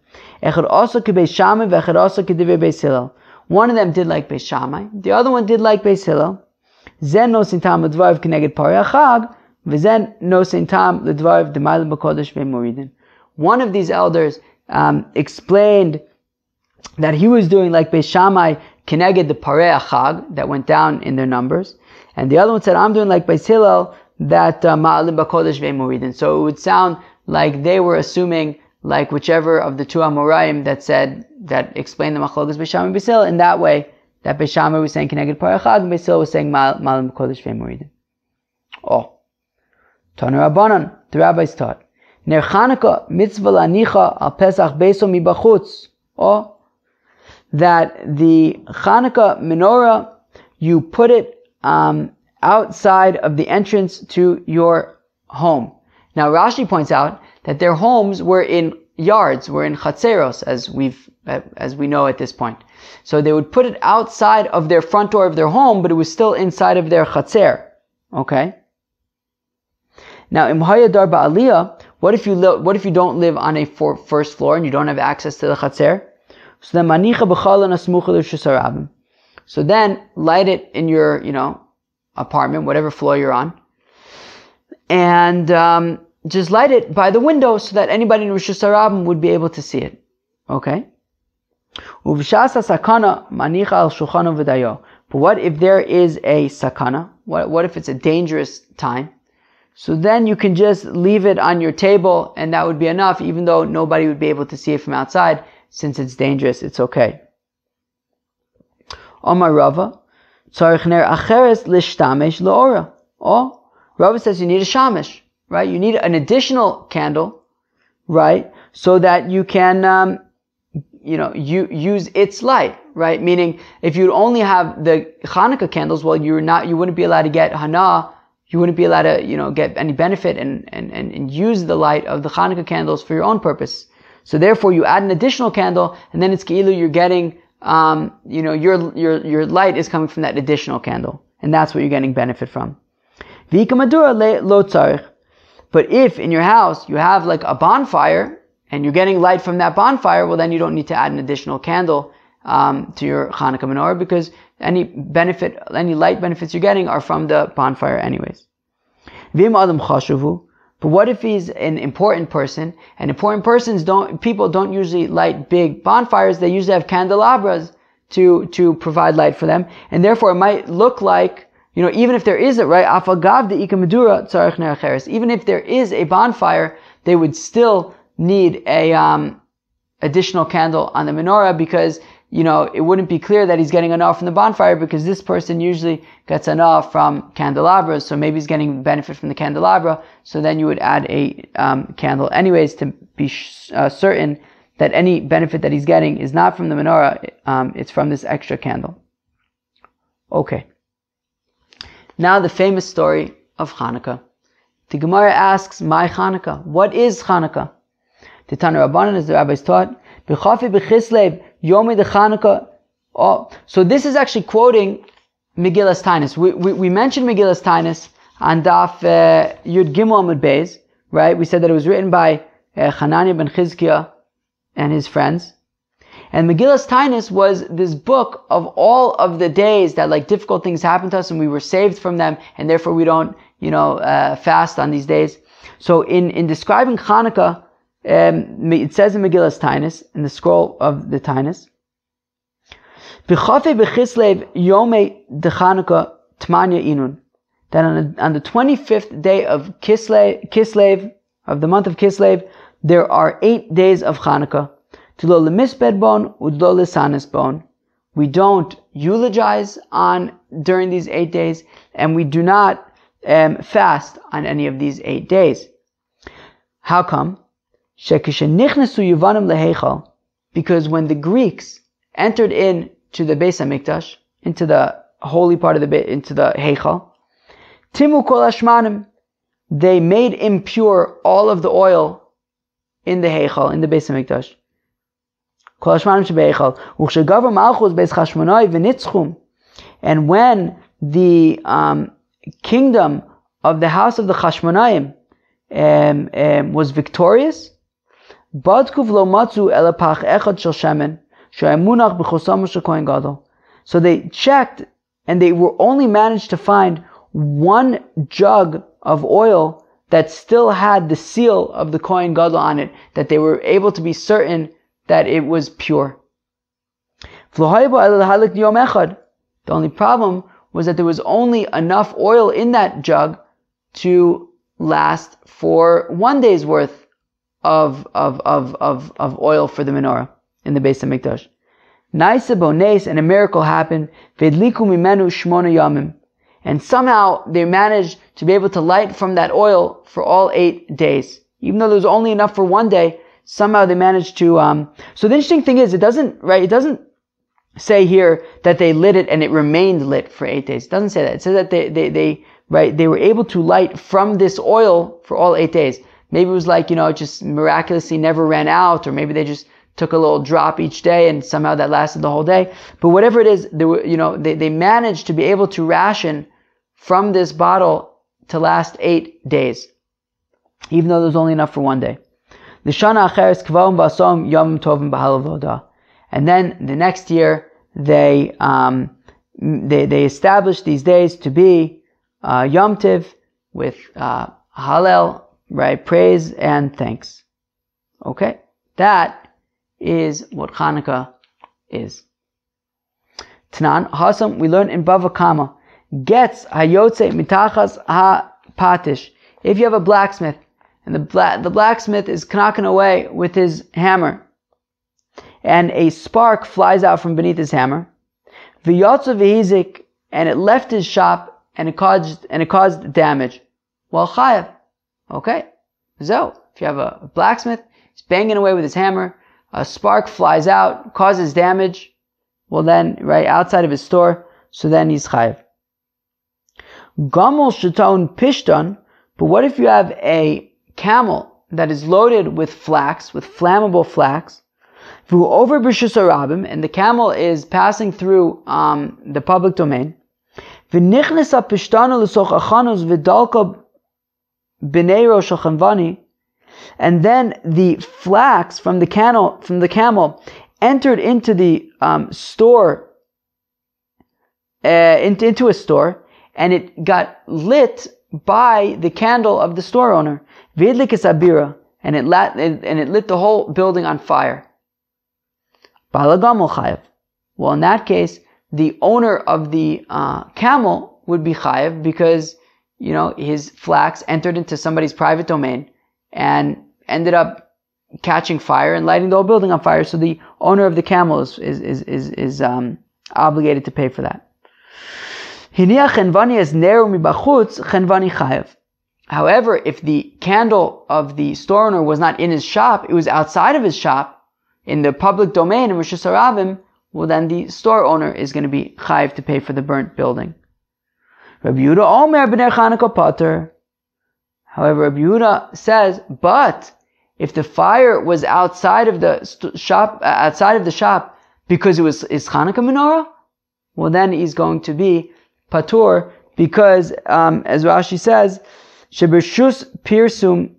Echad also keBeis Shammai v'echad also kedivei Beis Hillel. One of them did like Beis Shammai, the other one did like Beis Hillel. Zen nosin tam ledvarav keneged parei achag, v'zen nosin tam ledvarav d'maylim b'kodesh ve'moridin. One of these elders explained that he was doing like Beis Shammai keneged the parei achag that went down in their numbers, and the other one said, I'm doing like Beis Hillel that ma'alim b'kodesh ve'moridin. So it would sound like they were assuming like whichever of the 2 Amoraim that explained the machlokas Beis Shammai and Beis Hillel in that way, that Beis Shammai was saying Keneged Parei Achag and Beis Hillel was saying Malim B'Kodesh Ve'Moridin. Tanu Rabbanan, the rabbis taught, Ner Hannukah mitzvah lanicha al Pesach beiso mibachutz. That the Hannukah menorah, you put it outside of the entrance to your home. Now Rashi points out that their homes were in yards, were in chatzeros, as we know at this point. So they would put it outside of their front door of their home, but it was still inside of their chatzer. Okay. Now, im hayadar ba'aliyah, what if you don't live on a first floor and you don't have access to the chatzer? So then manicha b'chalon asmucha l'shusarabim. So then light it in your, apartment, whatever floor you're on, and just light it by the window so that anybody in Rosh Hashanah would be able to see it. Okay? But what if there is a sakana? What if it's a dangerous time? So then you can just leave it on your table and that would be enough, even though nobody would be able to see it from outside. Since it's dangerous, it's okay. Omar Rava, Rava says you need a shamish, right? You need an additional candle, right? So that you can, use its light, right? Meaning, if you'd only have the Hannukah candles, well, you wouldn't be allowed to get hana, you wouldn't be allowed to, get any benefit and use the light of the Hannukah candles for your own purpose. So therefore, you add an additional candle, and then it's keilu you're getting, your light is coming from that additional candle, and that's what you're getting benefit from. But if in your house you have like a bonfire and you're getting light from that bonfire, well then you don't need to add an additional candle to your Hannukah menorah, because any light benefits you're getting are from the bonfire anyways. But what if he's an important person, and important persons people don't usually light big bonfires, they usually have candelabras to provide light for them, and therefore it might look like, even if there is a, right, even if there is a bonfire, they would still need a additional candle on the menorah, because it wouldn't be clear that he's getting enough from the bonfire, because this person usually gets enough from candelabras, so maybe he's getting benefit from the candelabra, so then you would add a candle anyways to be certain that any benefit that he's getting is not from the menorah, it's from this extra candle. Okay. Now the famous story of Hannukah. The Gemara asks, my Hannukah, what is Hannukah? The Tana Rabbanan, as the rabbis taught, B'chafi b'chislev yomi de Hannukah. Oh, so this is actually quoting Megillas Tainus. We mentioned Megillas Tainus on Daf Yud Gimel Amud Beis, right? We said that it was written by Hananiah ben Chizkiah and his friends. And Megillas Tainus was this book of all of the days that like difficult things happened to us and we were saved from them, and therefore we don't, fast on these days. So in describing Hannukah, it says in Megillas Tainus, in the scroll of the Tainus, B'chafei b'chislev yomei de Hannukah tmanya inun. That on the 25th day of Kislev, of the month of Kislev, there are 8 days of Hannukah. Tulo lemisbed bon, udlo lesanis bon. We don't eulogize during these 8 days, and we do not fast on any of these 8 days. How come? Because when the Greeks entered into the Beis HaMikdash, into the holy part of into the Heichal, Timu kol hashmanim, they made impure all of the oil in the Heichal, in the Beis HaMikdash. Kol hashmanim shebeichal, uchshegavar malchus beis Chashmonai v'nitzchum, and when the kingdom of the house of the Chashmonaim was victorious, badku v'lo matzu ela pach echad shel shemen she'emunach b'chosam shel kohen gadol. So they checked, and they were only managed to find one jug of oil that still had the seal of the kohen gadol on it, that they were able to be certain that it was pure. The only problem was that there was only enough oil in that jug to last for 1 day's worth of oil for the menorah in the Beis HaMikdash. Naisa bones, and a miracle happened. Vedliku mimenu shmona yamim, and somehow they managed to be able to light from that oil for all 8 days, even though there was only enough for 1 day. Somehow they managed to. So the interesting thing is, it doesn't say here that they lit it and it remained lit for 8 days. It doesn't say that. It says that they were able to light from this oil for all 8 days. Maybe it was like, it just miraculously never ran out, or maybe they just took a little drop each day and somehow that lasted the whole day. But whatever it is, they managed to be able to ration from this bottle to last 8 days, even though there was only enough for 1 day. And then the next year, they established these days to be Yom Tiv with Hallel, right? Praise and thanks. Okay, that is what Hannukah is. Tanan, Hasam, we learn in Bava Kama, gets hayotze mitachas ha-patish. If you have a blacksmith, and the blacksmith is knocking away with his hammer, and a spark flies out from beneath his hammer, v'yotze v'hizik, and it left his shop, and it caused damage. Well, chayav. Okay. So, if you have a blacksmith, he's banging away with his hammer, a spark flies out, causes damage, well then, right outside of his store, so then he's chayav. Gamol shaton pishton, but what if you have a camel that is loaded with flax, with flammable flax, who over b'shus harabim, and the camel is passing through the public domain, v'nichnesa pishtanu l'soch achanus v'dalka b'nei rosh hachanvani, and then the flax from the camel entered into the store, into a store, and it got lit by the candle of the store owner. V'idlik es abira, and it lit the whole building on fire. Balagamol chayav. Well, in that case, the owner of the camel would be chayav because, his flax entered into somebody's private domain and ended up catching fire and lighting the whole building on fire. So the owner of the camel is obligated to pay for that. However, if the candle of the store owner was not in his shop, it was outside of his shop, in the public domain in Rishus Harabim, well then the store owner is going to be chayiv to pay for the burnt building. Rabbi Yehuda Omer b'ner Hannukah pater. However, Rabbi Yehuda says, but if the fire was outside of the shop, because it was Hannukah menorah, well then he's going to be patur, because as Rashi says, shebershus pirsum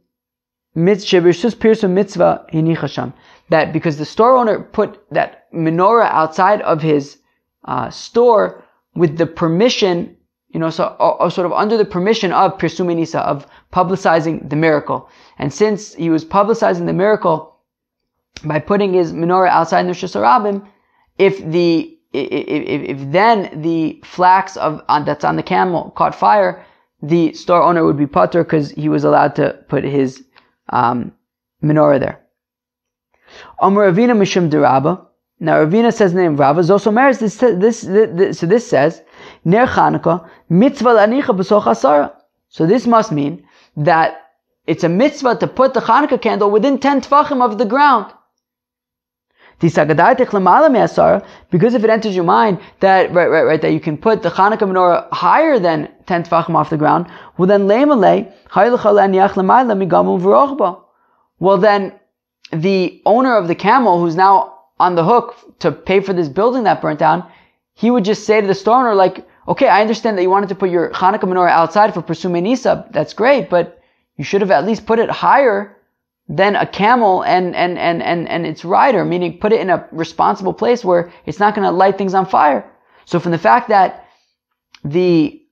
mitzvah hinichasham, that because the store owner put that menorah outside of his store with the permission, sort of under the permission of pirsum nisa, of publicizing the miracle. And since he was publicizing the miracle by putting his menorah outside Rishus Harabim, if then the flax that's on the camel caught fire, the store owner would be patur because he was allowed to put his menorah there. Amar Ravina Mishum Derabba. Now Ravina says the name Rava. Zosomer, so this says Ner Hannukah mitzvah lanicha b'soch asara. So this must mean that it's a mitzvah to put the Hannukah candle within 10 tefachim of the ground. Because if it enters your mind that that you can put the Hannukah menorah higher than 10 tefachim off the ground, well then well then the owner of the camel, who's now on the hook to pay for this building that burnt down, he would just say to the store owner, like, okay, I understand that you wanted to put your Hannukah menorah outside for Pirsumei Nisa, that's great, but you should have at least put it higher than a camel and its rider, meaning put it in a responsible place where it's not going to light things on fire. So from the fact that the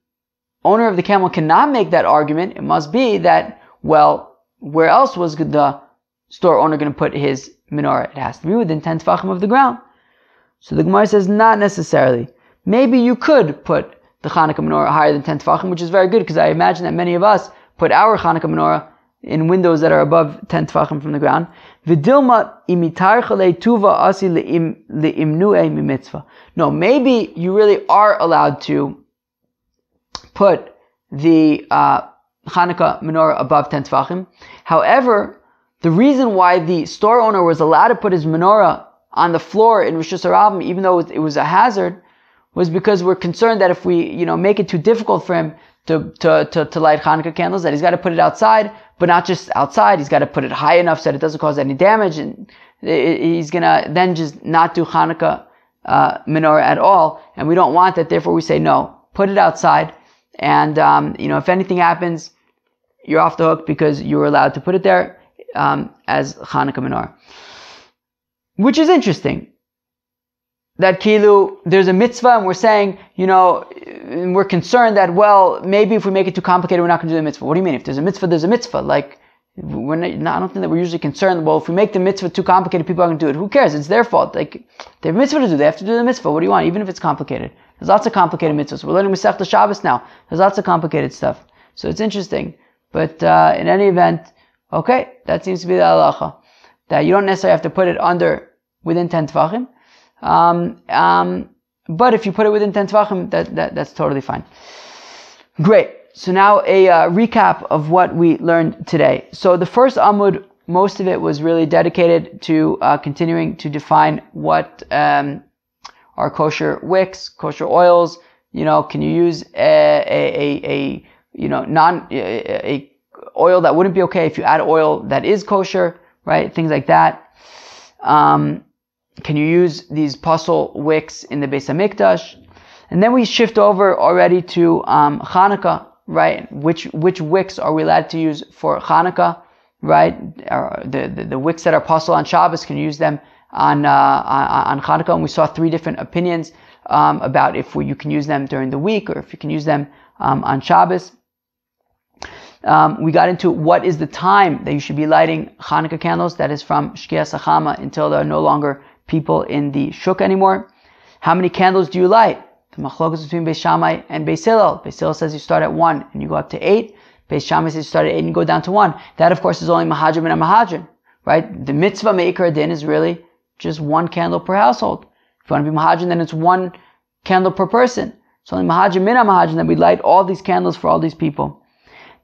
owner of the camel cannot make that argument, it must be that, well, where else was the store owner going to put his menorah? It has to be within 10 tefachim of the ground. So the Gemara says, not necessarily. Maybe you could put the Hannukah menorah higher than 10 tefachim, which is very good, because I imagine that many of us put our Hannukah menorah in windows that are above 10 tefachim from the ground. V'dilma imitar chalei tuva asi le'imnu'ei mimitzvah. No, maybe you really are allowed to put the Hannukah menorah above 10 tefachim. However, the reason why the store owner was allowed to put his menorah on the floor in Rishus Harabim, even though it was a hazard, was because we're concerned that if we, make it too difficult for him to light Hannukah candles, that he's got to put it outside, but not just outside, he's got to put it high enough so that it doesn't cause any damage, and he's gonna then just not do Hannukah menorah at all, and we don't want that. Therefore we say no, put it outside, and if anything happens, you're off the hook because you were allowed to put it there as Hannukah menorah. Which is interesting. That kilu, there's a mitzvah and we're saying, we're concerned that, well, maybe if we make it too complicated, we're not going to do the mitzvah. What do you mean? If there's a mitzvah, there's a mitzvah. Like, I don't think that we're usually concerned. Well, if we make the mitzvah too complicated, people are going to do it. Who cares? It's their fault. Like, they have a mitzvah to do. They have to do the mitzvah. What do you want? Even if it's complicated. There's lots of complicated mitzvahs. We're learning Masechta Shabbos now. There's lots of complicated stuff. So it's interesting. But in any event, okay, that seems to be the halacha. That you don't necessarily have to put it within 10 tvachim. But if you put it within 10 tvachim, that's totally fine. Great. So now a recap of what we learned today. So the first Amud, most of it was really dedicated to continuing to define what are kosher wicks, kosher oils. Can you use a oil that wouldn't be okay if you add oil that is kosher, right? Things like that. Can you use these pasul wicks in the Beis Hamikdash? And then we shift over already to Hannukah. Right, which wicks are we allowed to use for Hannukah? Right, the wicks that are pasul on Shabbos, can you use them on Hannukah? And we saw 3 different opinions about if you can use them during the week or if you can use them on Shabbos. We got into what is the time that you should be lighting Hannukah candles. That is from Shkias Achama until there are no longer people in the shuk anymore. How many candles do you light? The machlokas between Beis Shammai and Beis Hillel. Beis Hillel says you start at 1 and you go up to 8. Beis Shammai says you start at 8 and you go down to 1. That, of course, is only mahadrim and a mahadrim, right? The mitzvah meikar din is really just 1 candle per household. If you want to be mahadrim, then it's 1 candle per person. It's only mahadrim and a mahadrim that we light all these candles for all these people.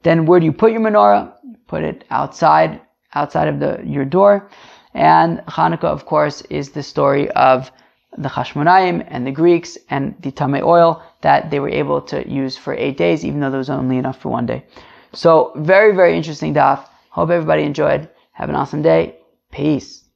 Then where do you put your menorah? Put it outside of your door. And Hannukah, of course, is the story of the Chashmonaim and the Greeks and the Tamei oil that they were able to use for 8 days, even though there was only enough for 1 day. So very, very interesting daf. Hope everybody enjoyed. Have an awesome day. Peace.